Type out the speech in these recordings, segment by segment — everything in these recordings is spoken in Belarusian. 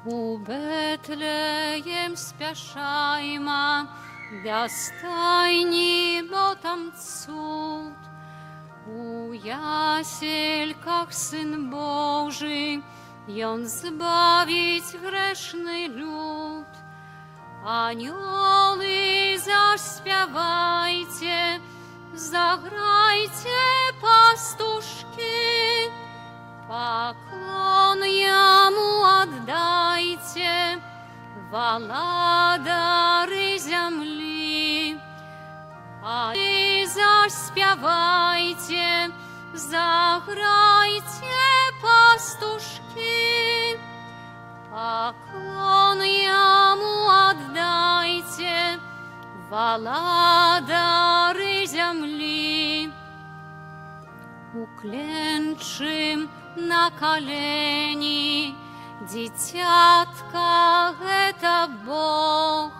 У Бетлеєм спяшайма, да стайні, бо там цуд. У ясельках Сын Божий, и Он збавить грешный люд. Аньолы, заспевайте, заграйте, пастушки, поклон Ему отдайте, владары земли. А вы заспевайте, заграйте, пастушки, поклон Ему отдайте, владары земли. Уклянчим на колени, дитятка, это Бог,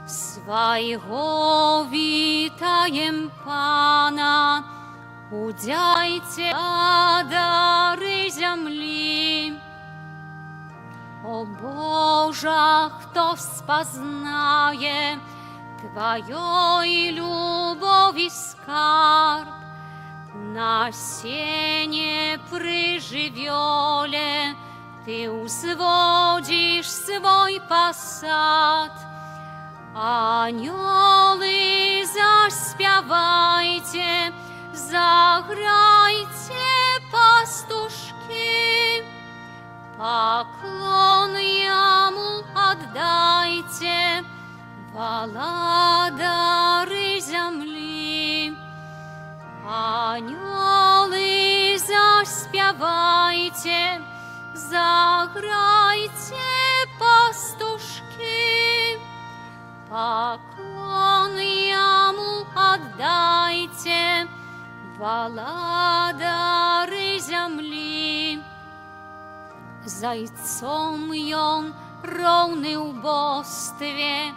своего витаем Пана, удяйте дары земли. О Боже, кто спознає Твоей любови скарб, на сене приживеле Ты узводишь свой посад. Аньолы, заспевайте, заграйте, пастушки, поклон Ему отдайте, владары земли. Аньолы, заспевайте, заграйте, пастушки, поклон Ему отдайте, владары земли. Зайцом Он ровный в бостве,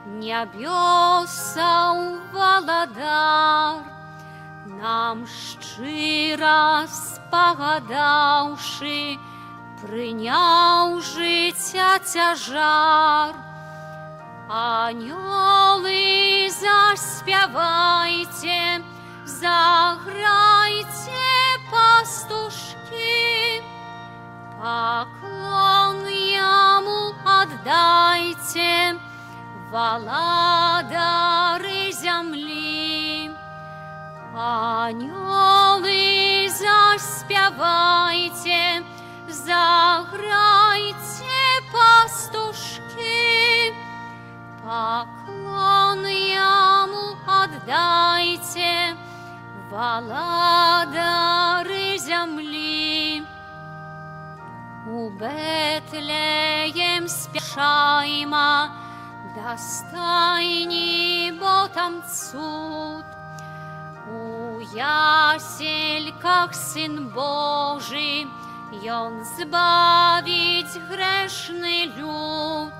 небеса у владар. Нам щиро спогадавши, прийняв життя тяжар. Аньолы, заспевайте, заграйте, пастушки, поклон Ему отдайте, владары земли. Аньолы, заспевайте, заграйте, пастушки, поклон Ему отдайте, владары земли. У Бетлеєм спяшайма, да стайні, бо там цуд. У ясельках Сын Божий, и Он збавить грешный люд.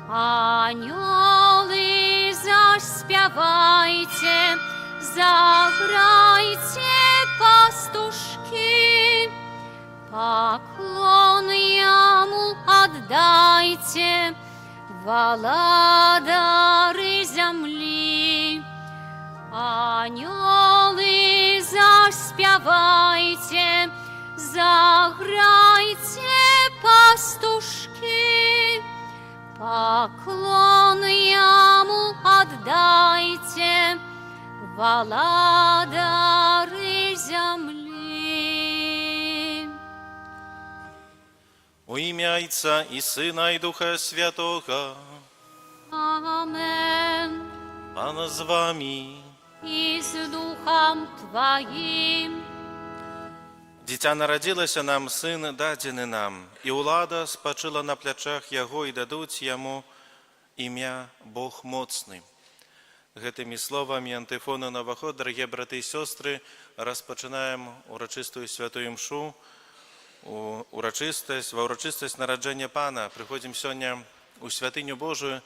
Аньолы, заспевайте, заграйте, пастушки, поклон Ему отдайте, владары земли. Аньолы, заспевайте, заграйте, пастушки, поклон Ему отдайте, владары земли. У ім'я Отця і Сина, і Духа Святого. Amen. Пан з вами. И с Духом Твоим. Дитя народилося нам, Син дадзены нам, і улада спочила на плячах Його, і дадуть Йому ім'я Бог моцний. Гэтымі словамі антифону на ваход, дорогие браты и сестры, розпочинаємо урочистую святую мшу, ва урочистость нарадження Пана. Приходимо сьогодні у святиню Божию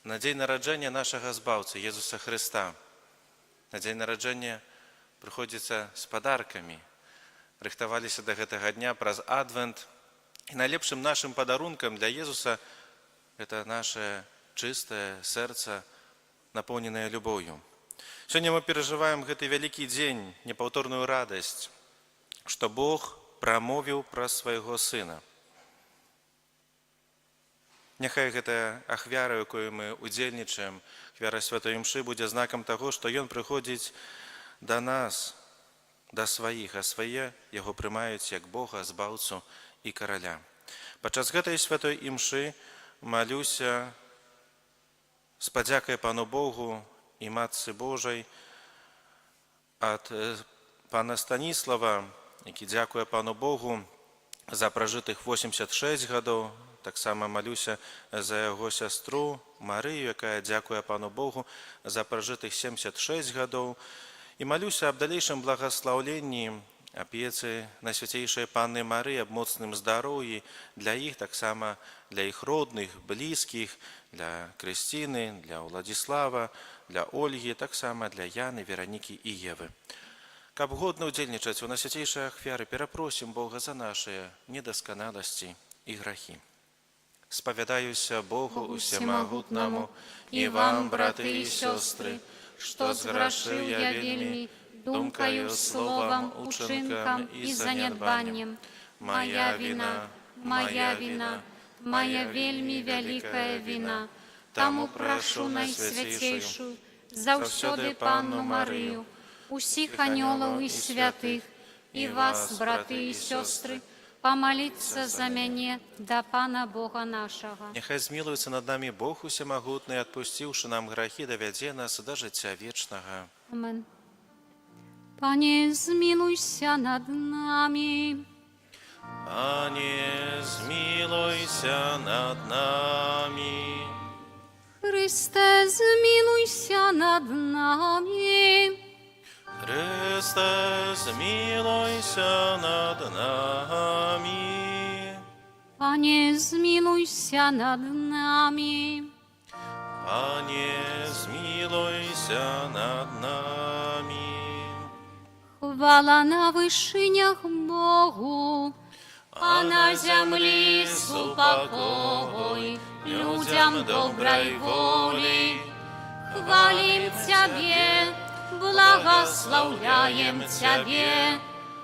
на день народження нашого Збавця, Єсуса Христа. На день народження приходиться з подарками. Рыхтаваліся до гэтага дня праз адвент, И наилепшим нашим подарунком для Иисуса это наше чистое сердце, наполненное любовью. Сегодня мы переживаем этот великий день, неповторную радость, что Бог промовил про своего Сына. Нехай гэта ахвяра, якою мы удзельнічаем, ахвяра святой імшы, будзе знаком того, што Ён прыходзіць да нас, да сваіх, а свае яго прымаюць як Бога, збаўцу і караля. Падчас гэтай святой імшы малюся з падзякай Пану Богу і Матцы Божай ад пана Станіслава, які дзякуе Пану Богу за пражытых 86 гадоў. Таксама малюся за яго сястру Марыю, якая дзякуе Пану Богу за пражытых 76 гадоў. І малюся аб далейшым благаслаўленні апецы Найсвяцейшай Панны Марыі, аб моцным здароўі для іх, таксама для іх родных, блізкіх, для Крысціны, для Уладзіслава, для Ольгі, таксама для Яны, Веранікі і Евы. Каб годна ўдзельнічаць у Найсвяцейшай ахвяры, перапросім Бога за нашыя недасканаласці і грахі. Спавядаюся Богу усемагутнаму і вам, браты і сёстры, што зграшыў я вельмі думкаю, словам, учынкам і занядбаннем. Моя віна, моя віна, моя вельмі вялікая віна. Таму прашу Найсвяцейшую, заўсёды Панну Марыю, усіх анёлаў і святых, і вас, браты і сёстры, помолиться за мяне да Пана Бога нашага. Нехай змілуецца над намі Бог усемагутны, адпусціўшы нам грахі, давядзе нас да жыцця вечнага. Амен. Пане, змілуйся над намі. Пане, змілуйся над намі. Христе, змілуйся над намі. Христе, змілуйся над нами. Пане, змілуйся над нами. Пане, змілуйся над нами. Хвала на вишинях Богу, а на землі супокой людям доброй воли. Хвалим Тебе, благословляем Тебе,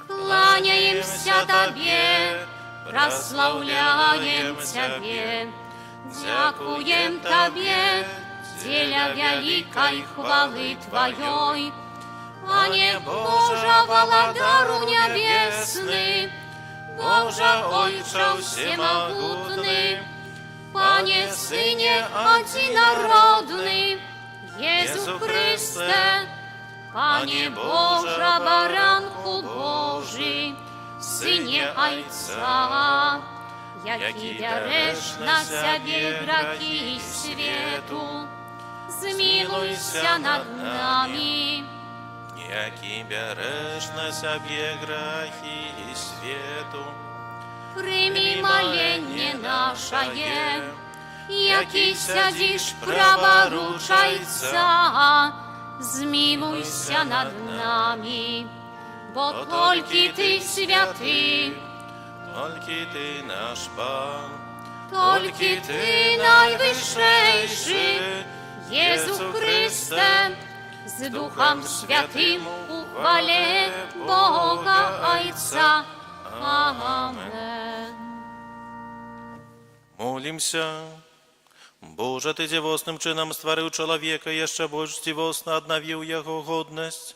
кланяемся Тебе, прославляем Тебе, дякуем Тебе, деля великой хвалы Твоей. Пане Боже, Володару небесный, Боже Отче всемогутный, Пане Сыне одинородный, Иисус Христе, Пане Боже, Баранку Божий, Сыне Отца, які береш на себе грехи свету, змилуйся над нами. Які береш на себе грехи свету, прими моление нашее, які сядешь праворуч Отца, змилуйся над нами, бо тільки Ти святий, тільки Ти наш Пан, тільки Ти найвищейший, Єсус Христе, з Духом Святим у хвале Бога Отца. Амен. Молимся. Боже, Ты дзівосным чынам стварыў чалавека, яшчэ больш дзівосна аднавіў яго годнасць.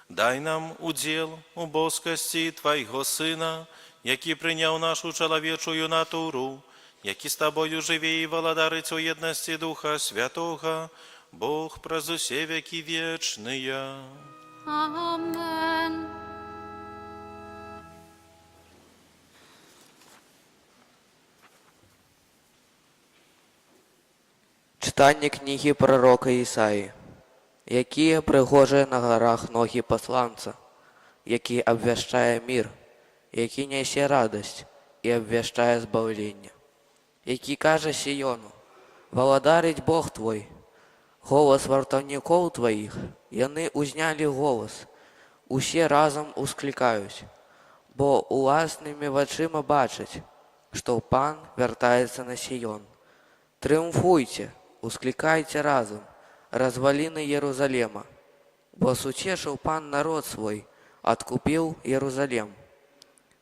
Дай нам удзел у боскасці Твайго Сына, які прыняў нашу чалавечую натуру, які з Табою жыве і валадарыць у еднасці Духа Святога, Бог праз усе векі вечныя. Амен. Читання книги пророка Ісаї. Якія пригожыя на горах ноги посланца, які абвяшчае мир, які нясе радасць і абвяшчае збаўленне, які кажа Сіёну: «Валадарыць Бог твой». Голас вартаўнікоў тваіх, яны узнялі голас, усе разам усклікаюць, бо уласнымі вачыма бачаць, што пан вяртаецца на Сіён. Трыумфуйце, усклікайце разам, разваліны Єрусалема, бо сучешыў пан народ свой, адкупіў Єрусалем.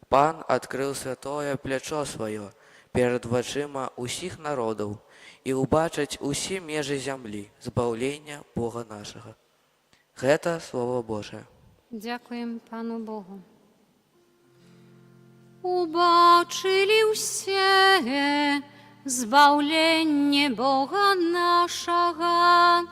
Пан адкрыў святое плячо сваё перад вачыма ўсіх народаў і ўбачаць усе межы зямлі збаўлення Бога нашага. Гэта Слово Божие. Дякуємо Пану Богу. Убачили все збавлення Бога нашого.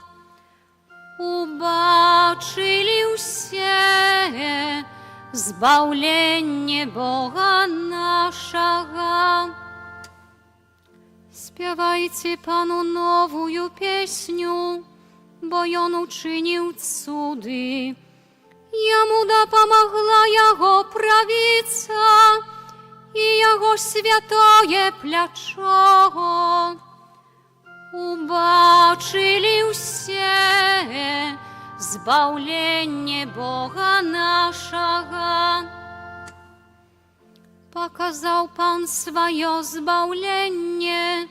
Убачили все збавлення Бога нашого. Спявайте Пану новую песню, бо Ён учинив цуды. Яму допомогла Його правиця і Його святое плячо. Убачили все збавлення Бога нашого. Показав Пан своє збавлення,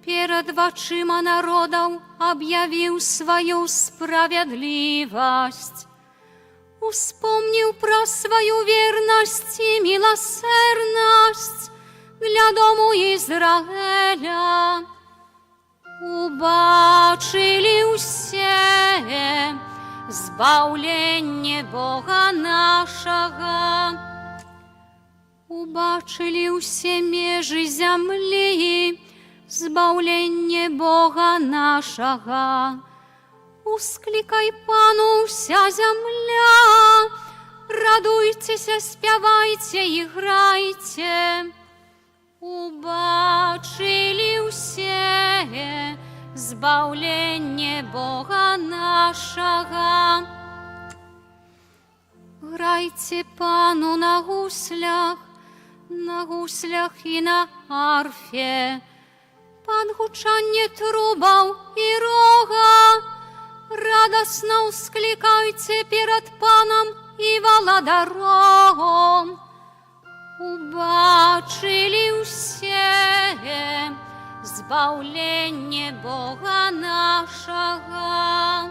перед вачима народов объявил свою справедливость. Успомнил про свою верность и милосердность для дому Израиля. Убачили все збавлення Бога нашого. Убачили все межи земли збавлення Бога нашого. Ускликай Пану вся земля, радуйтеся, спявайте і грайте. Убачили все збавлення Бога нашого. Грайте Пану на гуслях і на арфе. Пан гучання трубов і рога. Радостно ускликайте перед Паном і володаром. Убачили все збавлення Бога нашого.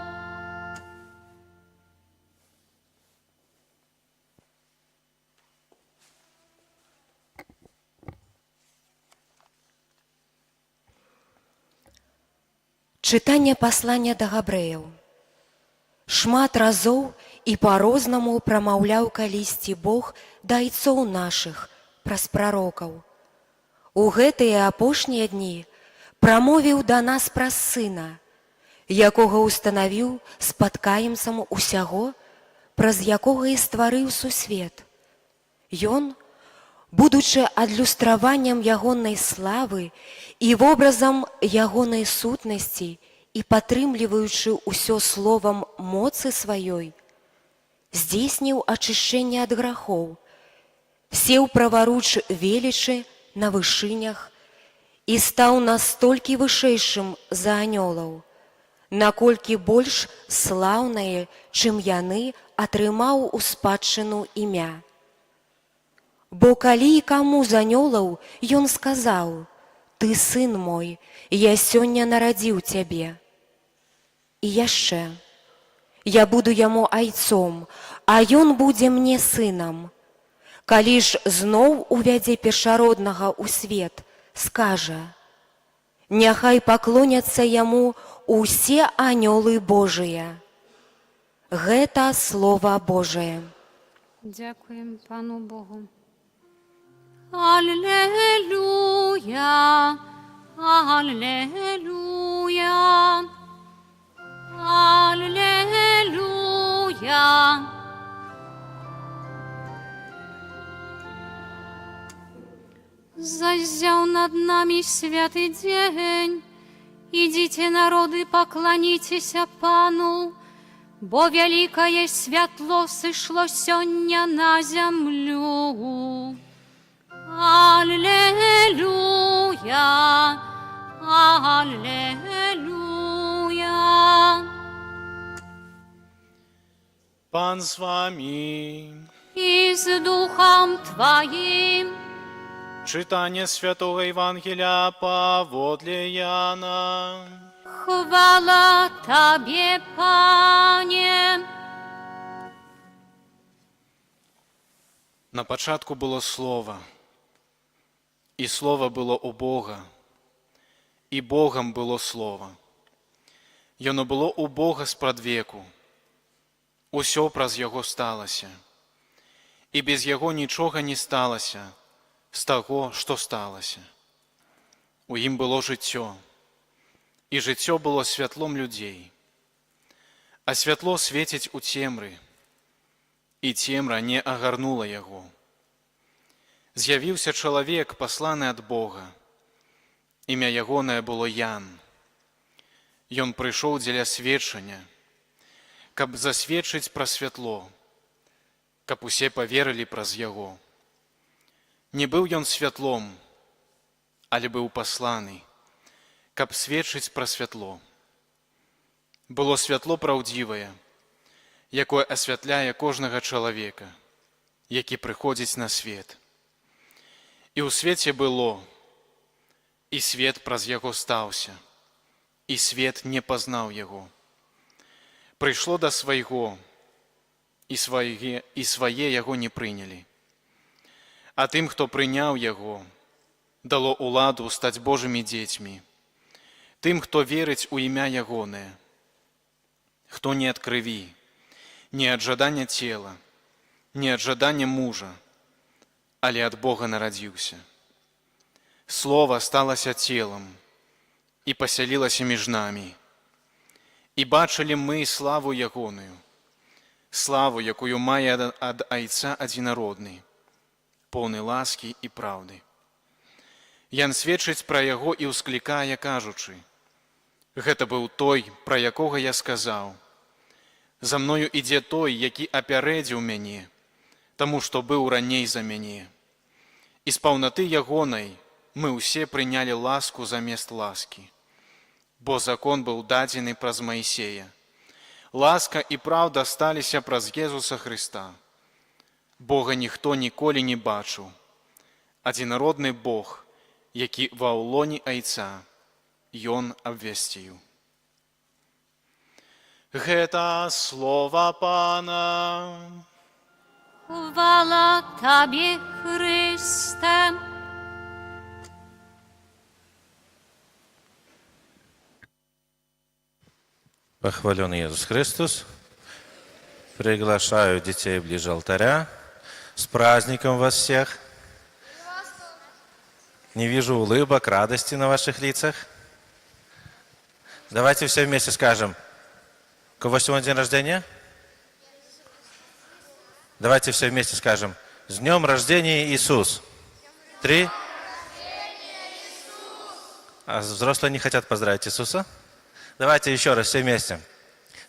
Чытанне паслання да габрэяў. Шмат разоў і па-рознаму прамаўляў калісьці Бог да айцоў нашых праз прарокаў. У гэтыя апошнія дні прамовіў да нас праз Сына, якога ўстанавіў спадкаемцам усяго, праз якога і стварыў сусвет. Ён, будучы адлюстраваннем ягонай славы і вобразам ягонай сутнасці і падтрымліваючы ўсё словам моцы сваёй, здзейсніў ачышчэнне ад грахоў, сеў праваруч велічы на вышынях і стаў настолькі вышэйшым за анёлаў, наколькі больш слаўнае, чым яны, атрымаў у спадчыну імя. Бо калі і каму з анёлаў ён сказаў: «Ты сын мой, я сёння нарадзіў цябе». І яшчэ: «Я буду яму айцом, а ён будзе мне сынам». Калі ж зноў увядзе першароднага ў свет, скажа: «Няхай паклоняцца яму усе анёлы Божыя». Гэта Слова Божие. Дякуємо Пану Богу. Аллилуйя, аллилуйя, аллилуйя. Зазяў над нами святый день. Идите, народы, поклоніцеся Пану, бо великое святло сышло сёння на землю. Аллилуйя, аллилуйя. Пан з вами. И с Духом Твоим. Читание Святого Евангелия поводле Иоанна. Chwała Tobie, Panie. На початку було Слово, і Слово було у Бога, і Богом було Слово. Яно було у Бога спрадвеку, усё праз Яго сталася, і без Яго нічога не сталася з таго, што сталася. У ім было жыццё, і жыццё было святлом людзей, а святло свеціць у цемры, і цемра не агарнула яго. З'явіўся чалавек, пасланы ад Бога. Імя ягонае было Ян. Ён прыйшоў дзеля сведчання, каб засведчыць пра святло, каб усе паверылі праз яго. Не быў ён святлом, але быў пасланы, каб сведчыць пра святло. Было святло праўдзівае, якое асвятляе кожнага чалавека, які прыходзіць на свет. І ў свеце было, і свет праз яго стаўся, і свет не пазнаў яго. Прыйшло да свайго, і свае яго не прынялі. А тым, хто прыняў яго, дало ўладу стаць Божымі дзецьмі, тым, хто верыць у імя ягонае, хто не ад крыві, не ад жадання цела, не ад жадання мужа, але ад Бога нарадзіўся. Слова сталася целам і пасялілася між намі. І бачылі мы славу ягоную, славу, якую мае ад Айца адзінародны, поўны ласкі і праўды. Ян сведчыць пра яго і ўсклікае, кажучы: гэта быў той, пра якога я сказаў: за мною ідзе той, які апярэдзіў мяне, таму што быў раней за мяне. І з паўнаты ягонай мы ўсе прынялі ласку замест ласкі, бо закон быў дадзены праз Маісея. Ласка і праўда сталіся праз Езуса Хрыста. Бога ніхто ніколі не бачыў. Адзінародны Бог, які ва ўлоні Айца, Ён абвясціў. Гэта слова Пана. Chwała Tobie, Chryste. Похвален Иисус Христос. Приглашаю детей ближе алтаря. С праздником вас всех. Не вижу улыбок, радости на ваших лицах. Давайте все вместе скажем: у кого сегодня день рождения? Давайте все вместе скажем: с днем рождения, Иисус. 3. А взрослые не хотят поздравить Иисуса? Давайте еще раз все вместе.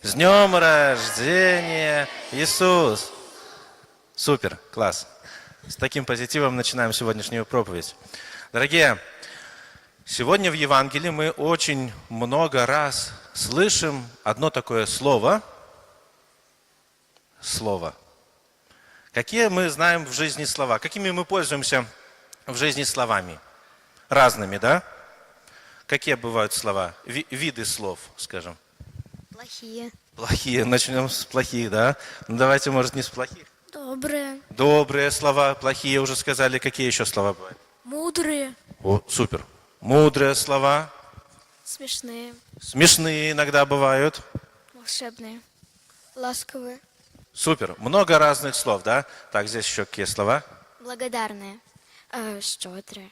С днем рождения, Иисус! Супер, класс. С таким позитивом начинаем сегодняшнюю проповедь. Дорогие, сегодня в Евангелии мы очень много раз слышим одно такое слово. Слово. Какие мы знаем в жизни слова? Какими мы пользуемся в жизни словами? Разными, да? Какие бывают слова? Виды слов, скажем. Плохие. Плохие. Начнем с плохих, да? Ну, давайте, может, не с плохих. Добрые. Добрые слова, плохие уже сказали. Какие еще слова бывают? Мудрые. О, супер. Мудрые слова. Смешные. Смешные иногда бывают. Волшебные. Ласковые. Супер. Много разных слов, да? Так, здесь еще какие слова? Благодарные. Щедрые.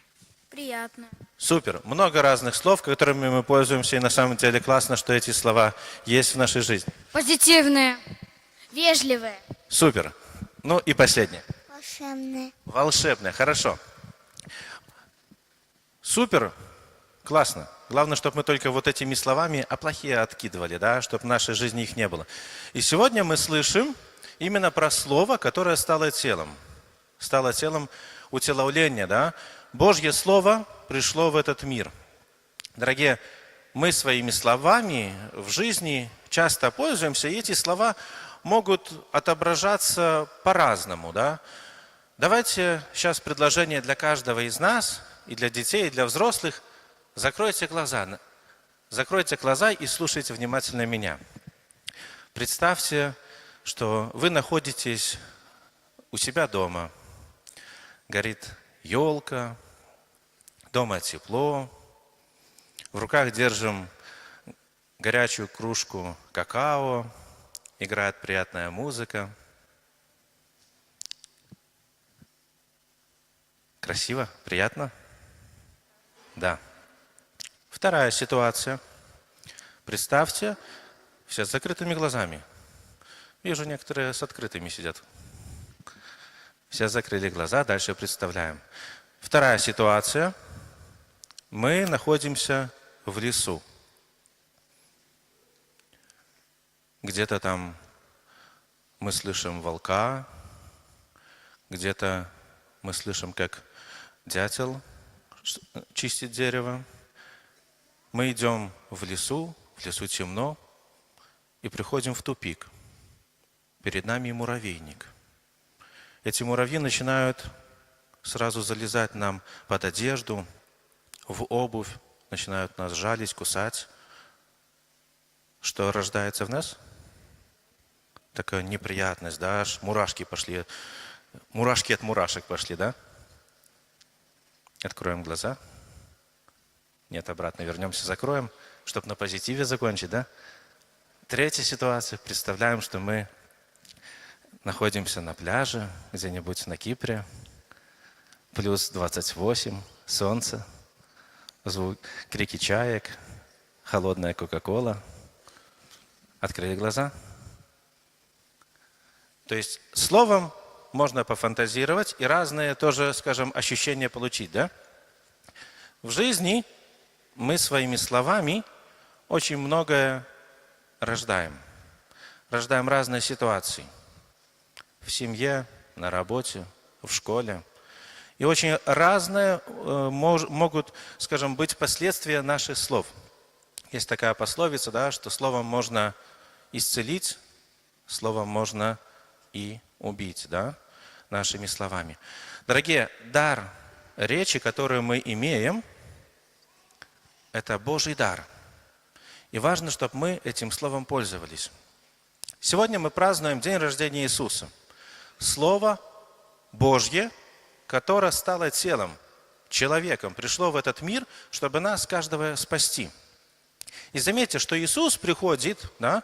Приятные. Супер. Много разных слов, которыми мы пользуемся, и на самом деле классно, что эти слова есть в нашей жизни. Позитивные. Вежливые. Супер. Ну и последнее. Волшебные. Волшебное. Хорошо. Супер. Классно. Главное, чтобы мы только вот этими словами, а плохие откидывали, да, чтобы в нашей жизни их не было. И сегодня мы слышим именно про слово, которое стало телом. Стало телом утеловления, да. Божье Слово пришло в этот мир. Дорогие, мы своими словами в жизни часто пользуемся, и эти слова могут отображаться по-разному, да. Давайте сейчас предложение для каждого из нас, и для детей, и для взрослых. Закройте глаза. Закройте глаза и слушайте внимательно меня. Представьте, что вы находитесь у себя дома. Горит елка, дома тепло. В руках держим горячую кружку какао. Играет приятная музыка. Красиво? Приятно? Да. Вторая ситуация. Представьте, все с закрытыми глазами. Вижу, некоторые с открытыми сидят. Все закрыли глаза, дальше представляем. Вторая ситуация. Мы находимся в лесу. Где-то там мы слышим волка, где-то мы слышим, как дятел чистит дерево. Мы идем в лесу темно, и приходим в тупик. Перед нами муравейник. Эти муравьи начинают сразу залезать нам под одежду, в обувь, начинают нас жалить, кусать. Что рождается в нас? Такая неприятность, да, аж мурашки пошли. Мурашки от мурашек пошли, да? Откроем глаза. Нет, обратно вернемся, закроем, чтобы на позитиве закончить, да? Третья ситуация. Представляем, что мы находимся на пляже, где-нибудь на Кипре. Плюс 28, солнце, звук, крики чаек, холодная кока-кола. Открыли глаза. То есть словом можно пофантазировать и разные тоже, скажем, ощущения получить, да? В жизни мы своими словами очень многое рождаем. Рождаем разные ситуации. В семье, на работе, в школе. И очень разные могут, скажем, быть последствия наших слов. Есть такая пословица, да, что словом можно исцелить, словом можно и убить, да, нашими словами. Дорогие, дар речи, который мы имеем, это Божий дар. И важно, чтобы мы этим словом пользовались. Сегодня мы празднуем день рождения Иисуса. Слово Божье, которое стало телом, человеком, пришло в этот мир, чтобы нас, каждого, спасти. И заметьте, что Иисус приходит, да,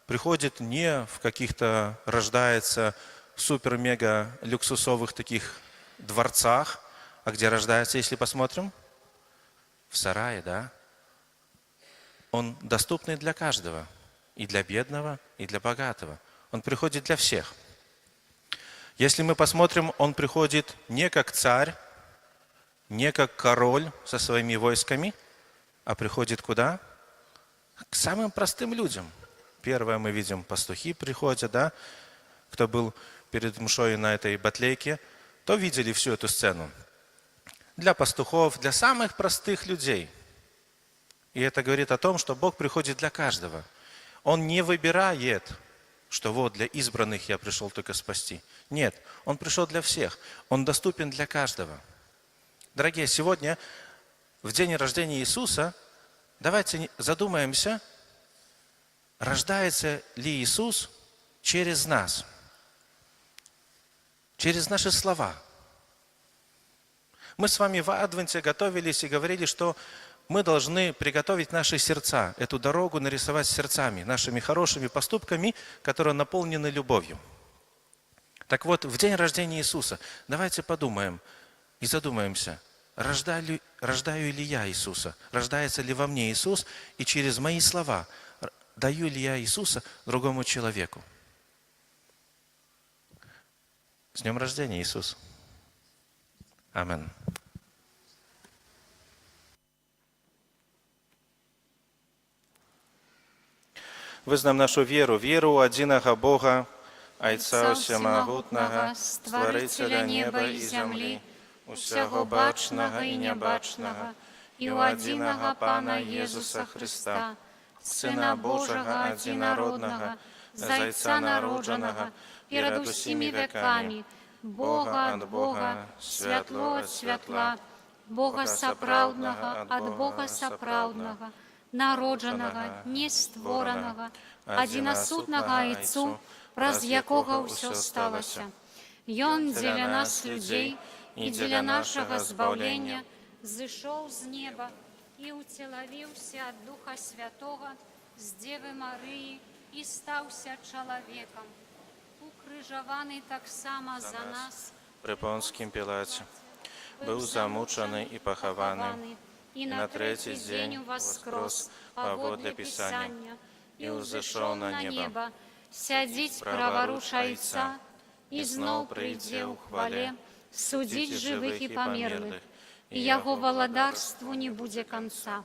приходит не в каких-то, рождается супер-мега-люксусовых таких дворцах, а где рождается, если посмотрим? В сарае, да? Он доступный для каждого, и для бедного, и для богатого. Он приходит для всех. Если мы посмотрим, он приходит не как царь, не как король со своими войсками, а приходит куда? К самым простым людям. Первое мы видим, пастухи приходят, да? Кто был перед мшой на этой батлейке, то видели всю эту сцену. Для пастухов, для самых простых людей. И это говорит о том, что Бог приходит для каждого. Он не выбирает, что вот для избранных я пришел только спасти. Нет, Он пришел для всех. Он доступен для каждого. Дорогие, сегодня, в день рождения Иисуса, давайте задумаемся, рождается ли Иисус через нас, через наши слова. Мы с вами в Адвенте готовились и говорили, что мы должны приготовить наши сердца, эту дорогу нарисовать сердцами, нашими хорошими поступками, которые наполнены любовью. Так вот, в день рождения Иисуса давайте подумаем и задумаемся, рождаю ли я Иисуса, рождается ли во мне Иисус, и через мои слова даю ли я Иисуса другому человеку. С днем рождения, Иисус! Аминь. Визнам нашу веру у одиного Бога, Отца Всемогутного, Створителя неба и земли, усяго бачного и небачного, и у одиного Пана Иисуса Христа, Сына Божьего одинородного, Зайца народженого, перед усими веками, Бога ад Бога, святло ад святла, Бога сапраўднага ад Бога сапраўднага, народжанага, нестворанага, адзінасутнага Айцу, праз якога ўсё сталася. Ён дзеля нас, людзей, і дзеля нашага збаўлення зышоў з неба і ўцелавіўся ад Духа Святога з Дзевы Марыі і стаўся чалавекам. Укрыжаваны таксама за нас Пры Понскім Пілаце быў замучаны і пахаваны, і на трэці дзень воскрос паводле Пісання, і ўзышоў на неба, сядзіць праваруч Айца, і зноў прыйдзе ў хвале, судзіць жывых і памерлых, і яго валадарству не будзе канца.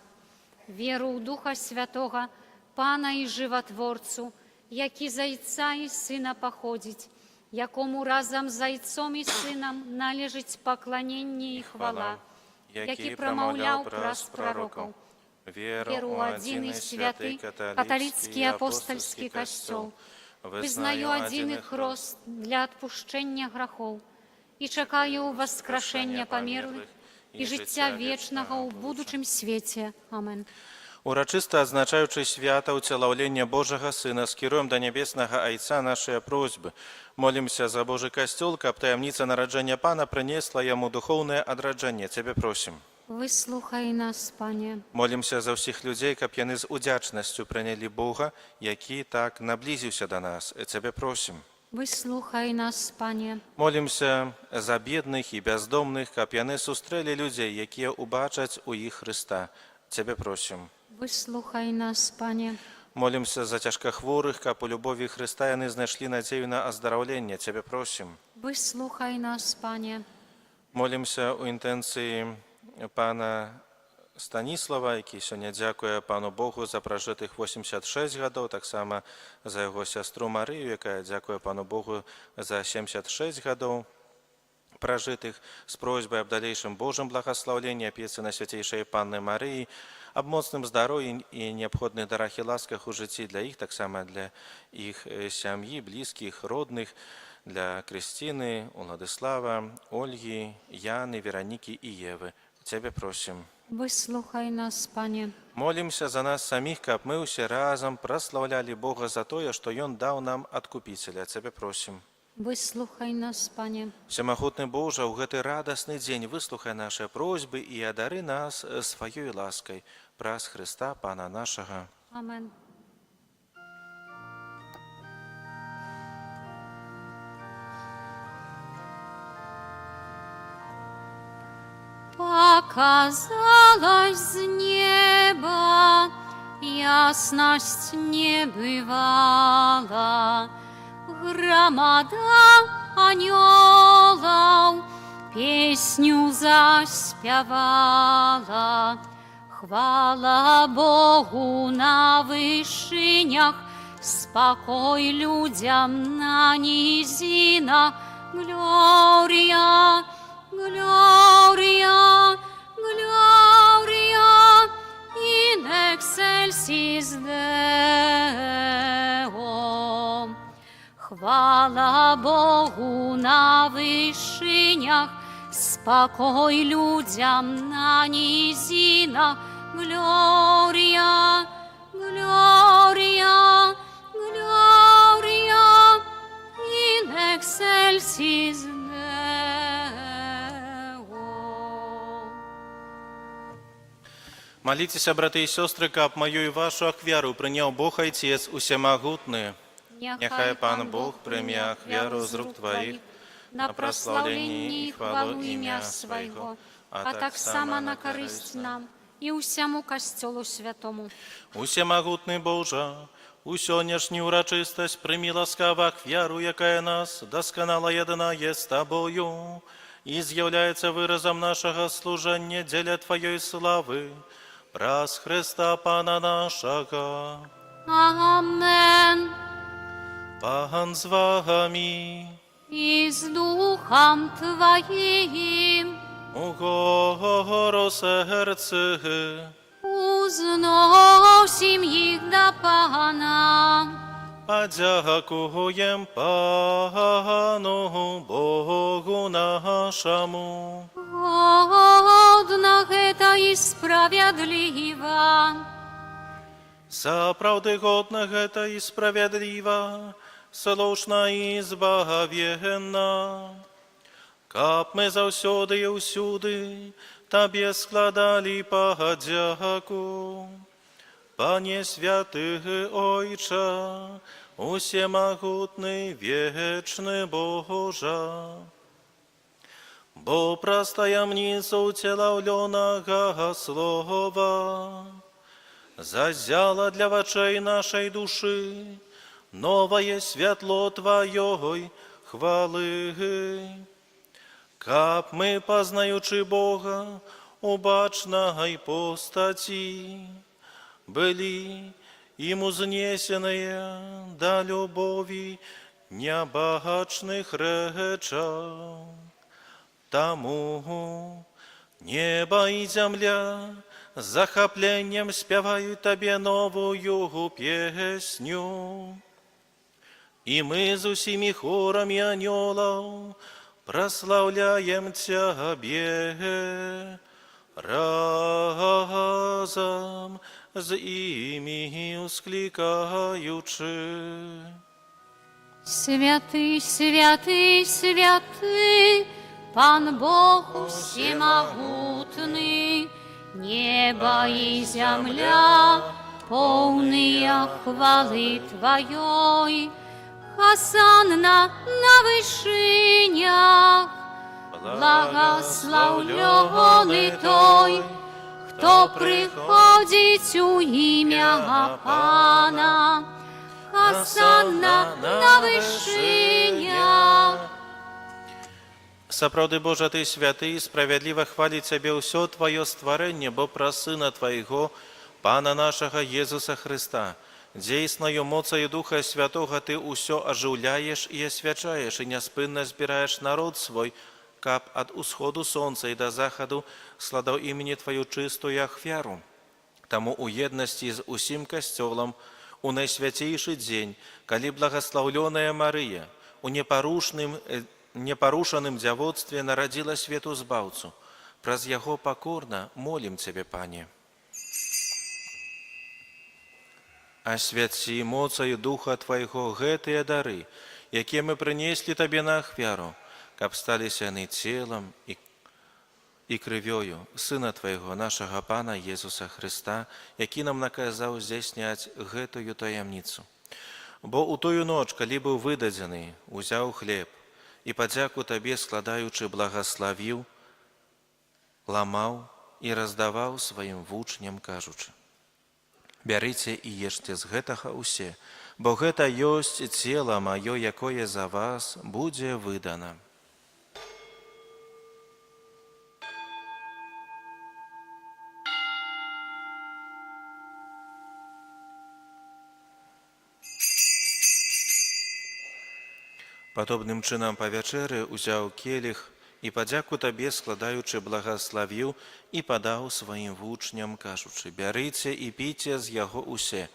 Веру ў Духа Святога, Пана і Жыватворцу, які з Айца і Сына паходзіць, якому разам з Айцом і Сынам належыць пакланенне і хвала, які прамаўляў праз прарокаў. Веру ў адзіны святы, каталіцкі апостальскі касцёл, вызнаю адзіны хрост для адпушчэння грахоў і чакаю васкрашэння памерлых і жыцця вечнага ў будучым свеце. Амен. Урачыста адзначаючы свята ўцелаўлення Божага Сына, скіруем да нябеснага Айца нашыя просьбы. Молімся за Божы касцёл, каб таямніца нараджэння Пана прынесла яму духоўнае адраджэнне. Цябе просім. Выслухай нас, Пане. Молімся за ўсіх людзей, каб яны з удзячнасцю прынялі Бога, які так наблізіўся да нас. Цябе просім. Выслухай нас, Пане. Молімся за бедных і бяздомных, каб яны сустрэлі людзей, якія ўбачаць у іх Хрыста. Цябе просім. Выслухай нас, Пане. Молімся за цяжкахворых, каб у любові Хрыста яны знайшлі надзею на аздараўленне. Цябе просім. Выслухай нас, Пане. Молімся ў інтэнцыі пана Станіслава, які сёння дзякуе пану Богу за пражытых 86 гадоў, таксама за яго сястру Марыю, якая дзякуе пану Богу за 76 гадоў пражытых, з просьбай аб далейшым Божым благаслаўленні, апецы на свяцейшай Панны Марыі, аб моцным здароўі і неабходных дарах і ласках у жыцці для іх, таксама для іх сям'і, блізкіх, родных, для Крысціны, Уладыслава, Ольгі, Яны, Веранікі і Евы. Цябе просім. Выслухай нас, Пане. Молімся за нас саміх, каб мы ўсе разам праслаўлялі Бога за тое, што Ён даў нам адкупіцеля. Цябе просім. Выслухай нас, Пане. Всемагутны Божа, ў гэты радасны дзень выслухай нашы просьбы і адары нас сваёй ласкай праз Хрыста, Пана нашага. Амен. Показалась з неба, ясность небывала, громада анёлаў песню заспявала. Хвала Богу на вышынях, спокой людям на низинах. Глория, Gloria, Gloria in excelsis Deo. Хвала Богу на вышынях, спокой людям на низинах. Gloria, Gloria, Gloria in excelsis Deo. Моліцеся, брати і сестри, каб мою і вашу ахвяру прийняв Бог Отець усемогутний. Нехай Пан Бог прийме ахвяру з рук Твоїх на прославлення і хвалу ім'я Свого, а так само на користь нам і усьому костьолу святому. Усемогутний Боже, у сьогоднішню урочистость прийми ласкаво ахвяру, яка нас досконало єднає з Тобою і з'являється виразом нашого служення діля Твоєї слави, праз Христа Пана нашого. Амен. Пан з вами, І з Духом Твоїм угору серце, узносим їх до Пана. а дякуєм Пану Богу нашому. Годна гэта і справядліва. Сапраўды годна гэта і справядліва, слушна і збагавенна. Каб мы заўсёды і ўсюды Табе складалі падзяку. Пане святы Ойча, усемагутны вечны Божа, бо праз таямніцу ўцелаўлёнага слова зазяла для вачэй нашай душы новае святло Тваёй хвалы. Каб мы, пазнаючы Бога у бачнай постаці, былі ім узнесеныя да любові нябачных рэчаў. Таму неба і зямля з захапленнем спяваюць Табе новую песню. І мы з усімі хорамі анёлаў праслаўляем Цябе, разам з імі усклікаючы. Святы, святы, святы, Пан Бог усемагутны, неба і зямля поўныя хвалы Тваёй. Хасанна на вышынях, благословленный той, хто приходить у ім'я Пана. Хасанна на вышынях. Сапраўды, Божа, Ты святы, і справядліва хваліць Цябе ўсё Тваё стварэнне, бо праз Сына Твайго, Пана нашага Езуса Христа, дзейснаю моцаю Духа Святога Ты ўсё ажыўляеш і асвячаеш, і няспынна збіраеш народ свой, каб ад усходу сонца і да захаду складаў імені Тваю чыстую ахвяру. Таму у еднасці з усім касцёлам у найсвяцейшы дзень, калі благаслаўлёная Марыя у непарушаным дзявоцтве нарадзіла свету збаўцу, праз яго пакорна молім Цябе, Пане. Асвяці моцаю Духа Твайго гэтыя дары, якія мы прынеслі Табе на ахвяру, каб сталіся яны целам і крывёю Сына Твайго, нашага Пана Езуса Христа, які нам наказаў здзяйсняць гэтую таямніцу. Бо у тую ноч, калі быў выдадзены, узяў хлеб і падзяку Табе складаючы благаславіў, ламаў і раздаваў сваім вучням, кажучы: «Бярыце і ешце з гэтага ўсе, бо гэта ёсць цела маё, якое за вас будзе выдана». Падобным чынам па вячэры ўзяў келіх і падзяку Табе складаючы благаславіў і падаў сваім вучням, кажучы: «Бярыце і піце з яго усе,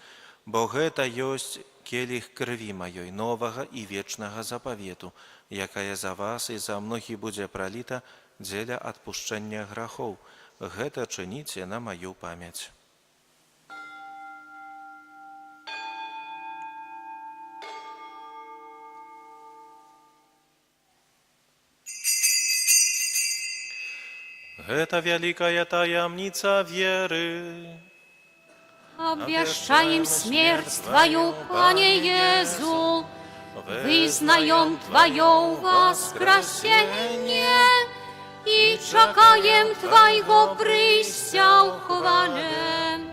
бо гэта ёсць келіх крыві маёй, новага і вечнага запавету, якая за вас і за многіх будзе праліта дзеля адпушчэння грахоў. Гэта чыніце на маю памяць». Гэта вялікая таямніца веры. Обвящаем смерть Твою, Пане Езу, вызнаем Твое воскресение и чакаем Твоего прыйсця ў хвале.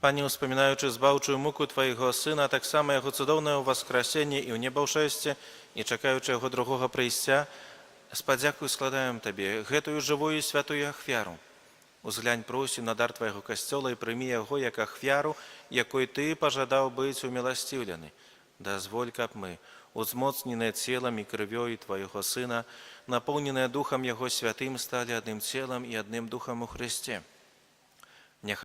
Пане, успамінаючы збаўчую муку Твайго Сына, таксама Яго цудоўнае ўваскрасенне і ў небаўшэсце, і чакаючы Яго другога прыйсця, з падзякою складаем Табе гэтую жывую і святую ахвяру. Узглянь, просім, на дар Твайго касцёла і прымі яго як ахвяру, якой Ты пажадаў быць уміласціўлены. Дазволь, каб мы, узмоцненыя целам і крывёй Твайго Сына, напоўненыя Духам Яго святым, сталі адным целам і адным Духам у Христе.